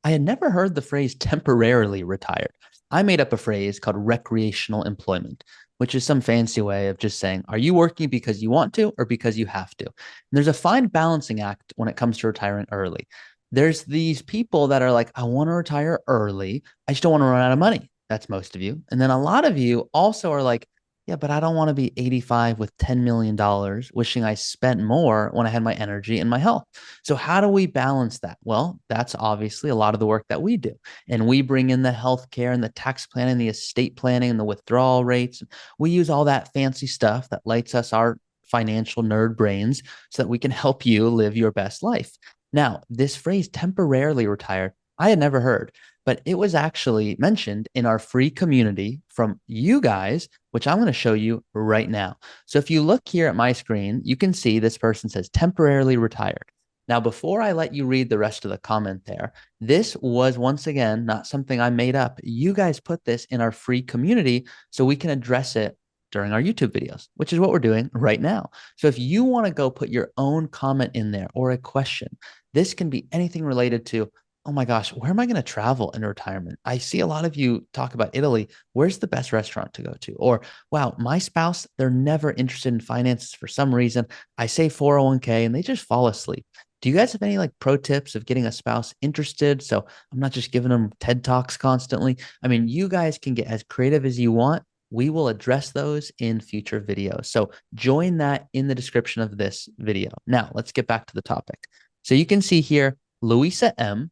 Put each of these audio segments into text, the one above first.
I had never heard the phrase temporarily retired. I made up a phrase called recreational employment, which is some fancy way of just saying, are you working because you want to or because you have to? And there's a fine balancing act when it comes to retiring early. There's these people that are like, I want to retire early. I just don't want to run out of money. That's most of you. And then a lot of you also are like, yeah, but I don't want to be 85 with $10 million wishing I spent more when I had my energy and my health. So, how do we balance that? Well, that's obviously a lot of the work that we do. And we bring in the healthcare and the tax planning, the estate planning, and the withdrawal rates. We use all that fancy stuff that lights us our financial nerd brains so that we can help you live your best life. Now, this phrase temporarily retired, I had never heard, but it was actually mentioned in our free community from you guys, which I'm going to show you right now. So if you look here at my screen, you can see this person says temporarily retired. Now, before I let you read the rest of the comment there, this was once again not something I made up. You guys put this in our free community so we can address it during our YouTube videos, which is what we're doing right now. So if you want to go put your own comment in there or a question, this can be anything related to, oh my gosh, where am I going to travel in retirement? I see a lot of you talk about Italy. Where's the best restaurant to go to? Or, wow, my spouse, they're never interested in finances for some reason. I say 401k and they just fall asleep. Do you guys have any like pro tips of getting a spouse interested? So I'm not just giving them TED Talks constantly. I mean, you guys can get as creative as you want. We will address those in future videos. So join that in the description of this video. Now, let's get back to the topic. So you can see here, Louisa M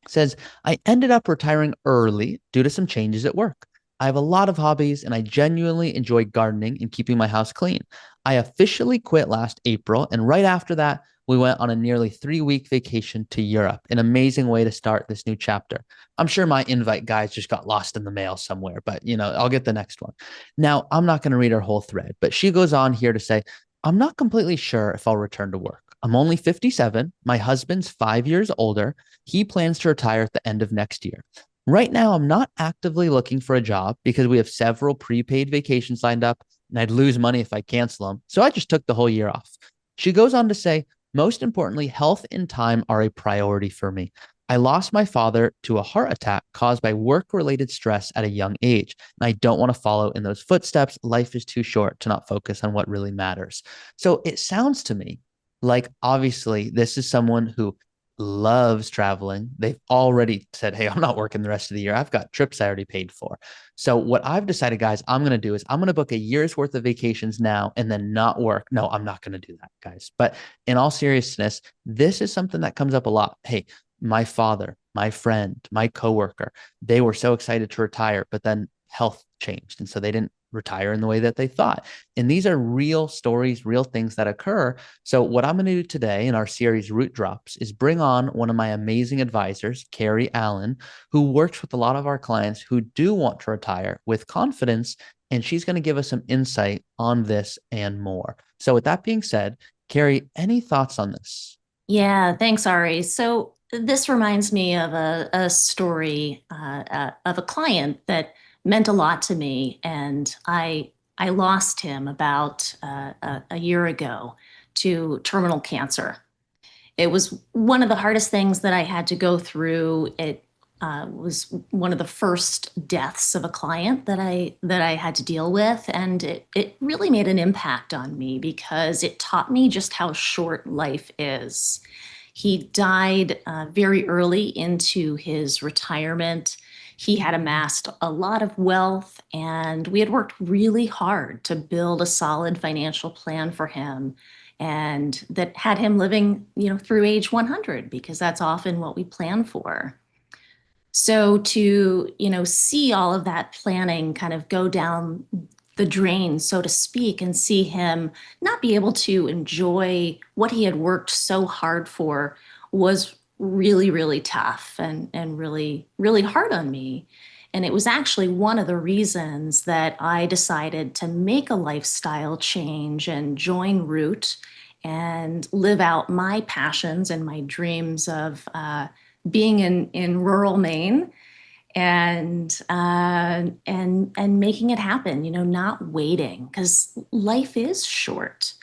says, I ended up retiring early due to some changes at work. I have a lot of hobbies and I genuinely enjoy gardening and keeping my house clean. I officially quit last April, and right after that, we went on a nearly 3 week vacation to Europe, an amazing way to start this new chapter. I'm sure my invite guys just got lost in the mail somewhere, but I'll get the next one. Now, I'm not going to read her whole thread, but she goes on here to say, I'm not completely sure if I'll return to work. I'm only 57. My husband's 5 years older. He plans to retire at the end of next year. Right now, I'm not actively looking for a job because we have several prepaid vacations lined up and I'd lose money if I cancel them. So I just took the whole year off. She goes on to say, most importantly, health and time are a priority for me. I lost my father to a heart attack caused by work related stress at a young age. And I don't want to follow in those footsteps. Life is too short to not focus on what really matters. So it sounds to me like obviously this is someone who loves traveling. They've already said, hey, I'm not working the rest of the year. I've got trips I already paid for. So, what I've decided, guys, I'm going to do is I'm going to book a year's worth of vacations now and then not work. No, I'm not going to do that, guys. But in all seriousness, this is something that comes up a lot. Hey, my father, my friend, my coworker, they were so excited to retire, but then health changed. And so they didn't retire in the way that they thought. And these are real stories, real things that occur. So, what I'm going to do today in our series Root Drops is bring on one of my amazing advisors, Kerri Allen, who works with a lot of our clients who do want to retire with confidence. And she's going to give us some insight on this and more. So, with that being said, Kerri, any thoughts on this? Yeah, thanks, Ari. So this reminds me of a story of a client that meant a lot to me, and I lost him about a year ago to terminal cancer. It was one of the hardest things that I had to go through. It was one of the first deaths of a client that I had to deal with, and it really made an impact on me because it taught me just how short life is. He died very early into his retirement. He had amassed a lot of wealth, and we had worked really hard to build a solid financial plan for him and that had him living, through age 100 because that's often what we plan for. So to, see all of that planning kind of go down the drain, so to speak, and see him not be able to enjoy what he had worked so hard for was really, really tough and really, really hard on me. And it was actually one of the reasons that I decided to make a lifestyle change and join Root and live out my passions and my dreams of being in rural Maine and making it happen. Not waiting because life is short.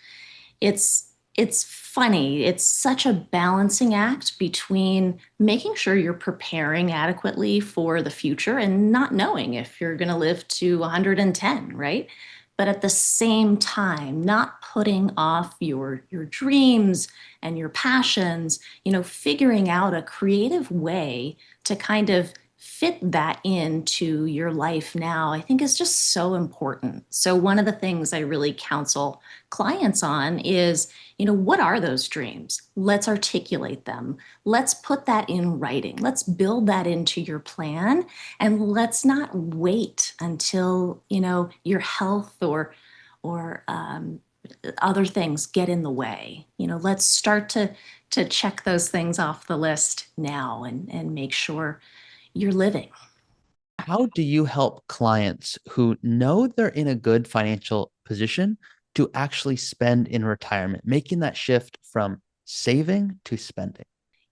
It's it's funny. It's such a balancing act between making sure you're preparing adequately for the future and not knowing if you're going to live to 110, right? But at the same time, not putting off your dreams and your passions, figuring out a creative way to kind of fit that into your life now, I think is just so important. So one of the things I really counsel clients on is, what are those dreams? Let's articulate them. Let's put that in writing. Let's build that into your plan. And let's not wait until, your health or other things get in the way. Let's start to check those things off the list now and make sure you're living. How do you help clients who know they're in a good financial position to actually spend in retirement, making that shift from saving to spending?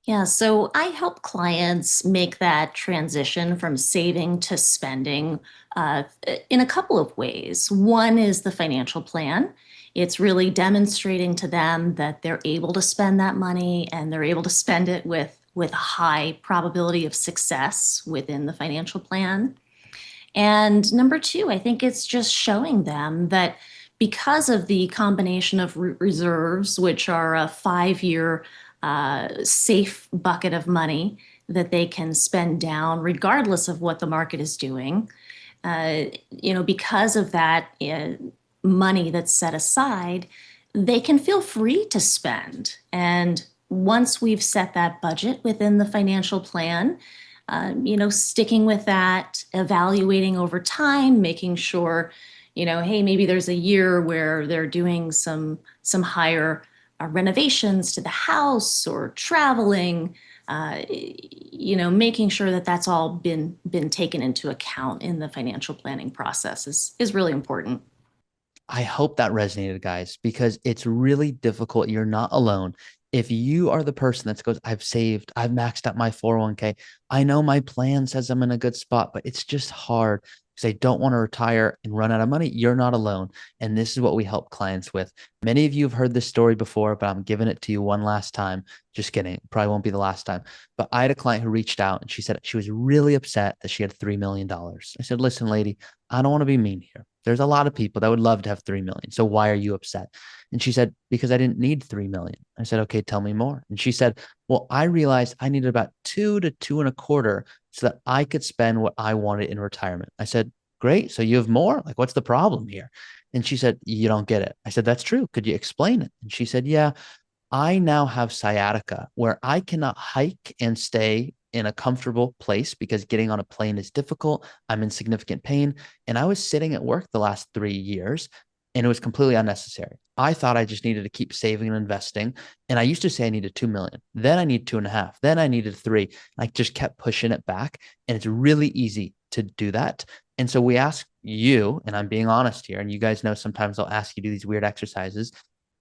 Yeah, so I help clients make that transition from saving to spending uh, in a couple of ways. One is the financial plan. It's really demonstrating to them that they're able to spend that money and they're able to spend it with a high probability of success within the financial plan. And number two, I think it's just showing them that because of the combination of reserves, which are a 5 year safe bucket of money that they can spend down regardless of what the market is doing, because of that money that's set aside, they can feel free to spend. And once we've set that budget within the financial plan, sticking with that, evaluating over time, making sure, hey, maybe there's a year where they're doing some higher renovations to the house or traveling, making sure that that's all been taken into account in the financial planning process is really important. I hope that resonated, guys, because it's really difficult. You're not alone. If you are the person that goes, I've saved, I've maxed out my 401k. I know my plan says I'm in a good spot, but it's just hard because I don't want to retire and run out of money. You're not alone. And this is what we help clients with. Many of you have heard this story before, but I'm giving it to you one last time. Just kidding. Probably won't be the last time. But I had a client who reached out and she said she was really upset that she had $3 million. I said, listen, lady, I don't want to be mean here. There's a lot of people that would love to have 3 million. So why are you upset? And she said, because I didn't need 3 million. I said, okay, tell me more. And she said, well, I realized I needed about 2 to 2.25 so that I could spend what I wanted in retirement. I said, great. So you have more? Like, what's the problem here? And she said, you don't get it. I said, that's true. Could you explain it? And she said, yeah, I now have sciatica where I cannot hike and stay in a comfortable place because getting on a plane is difficult. I'm in significant pain. And I was sitting at work the last 3 years and it was completely unnecessary. I thought I just needed to keep saving and investing. And I used to say I needed 2 million. Then I need 2.5. Then I needed 3. I just kept pushing it back. And it's really easy to do that. And so we ask you, and I'm being honest here, and you guys know sometimes I'll ask you to do these weird exercises.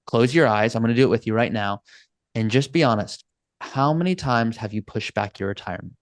Close your eyes. I'm going to do it with you right now. And just be honest. How many times have you pushed back your retirement?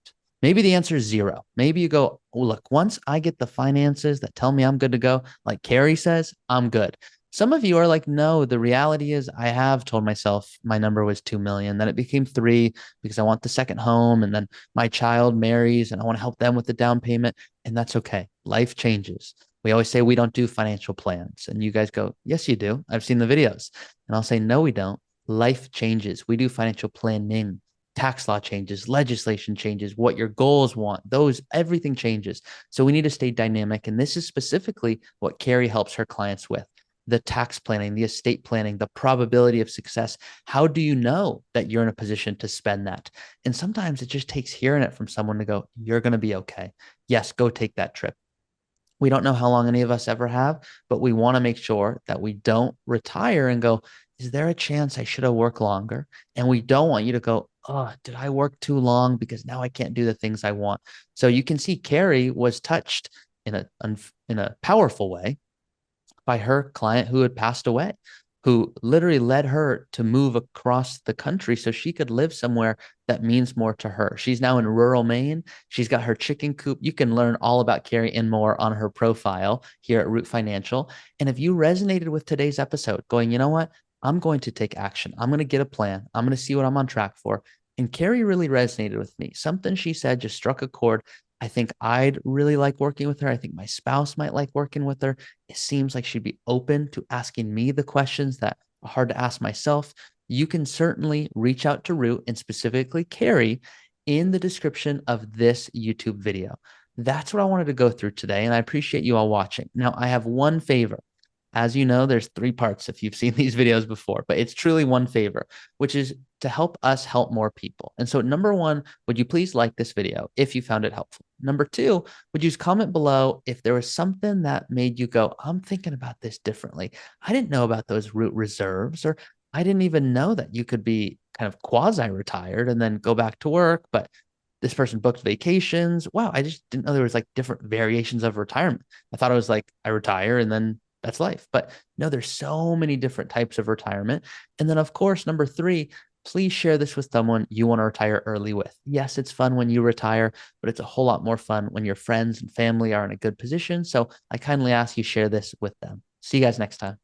Maybe the answer is zero. Maybe you go, oh, look, once I get the finances that tell me I'm good to go, like Kerri says, I'm good. Some of you are like, no, the reality is I have told myself my number was 2 million. Then it became 3 because I want the second home. And then my child marries and I want to help them with the down payment. And that's okay. Life changes. We always say we don't do financial plans. And you guys go, yes, you do. I've seen the videos. And I'll say, no, we don't. Life changes. We do financial planning. Tax law changes, legislation changes, what your goals want, those, everything changes. So we need to stay dynamic. And this is specifically what Kerri helps her clients with: the tax planning, the estate planning, the probability of success. How do you know that you're in a position to spend that? And sometimes it just takes hearing it from someone to go, you're going to be okay. Yes, go take that trip. We don't know how long any of us ever have, but we want to make sure that we don't retire and go, is there a chance I should have worked longer? And we don't want you to go, oh, did I work too long because now I can't do the things I want? So you can see Kerri was touched in a powerful way by her client who had passed away, who literally led her to move across the country so she could live somewhere that means more to her. She's now in rural Maine. She's got her chicken coop. You can learn all about Kerri and more on her profile here at Root Financial. And if you resonated with today's episode, going, you know what? I'm going to take action. I'm going to get a plan. I'm going to see what I'm on track for. And Kerri really resonated with me. Something she said just struck a chord. I think I'd really like working with her. I think my spouse might like working with her. It seems like she'd be open to asking me the questions that are hard to ask myself. You can certainly reach out to Root and specifically Kerri in the description of this YouTube video. That's what I wanted to go through today, and I appreciate you all watching. Now, I have one favor. As you know, there's three parts if you've seen these videos before, but it's truly one favor, which is to help us help more people. And so, number one, would you please like this video if you found it helpful? Number two, would you comment below if there was something that made you go, I'm thinking about this differently. I didn't know about those root reserves, or I didn't even know that you could be kind of quasi retired and then go back to work, but this person booked vacations. Wow, I just didn't know there was like different variations of retirement. I thought it was like I retire and then that's life. But no, there's so many different types of retirement. And then, of course, number three, please share this with someone you want to retire early with. Yes, it's fun when you retire, but it's a whole lot more fun when your friends and family are in a good position. So I kindly ask you share this with them. See you guys next time.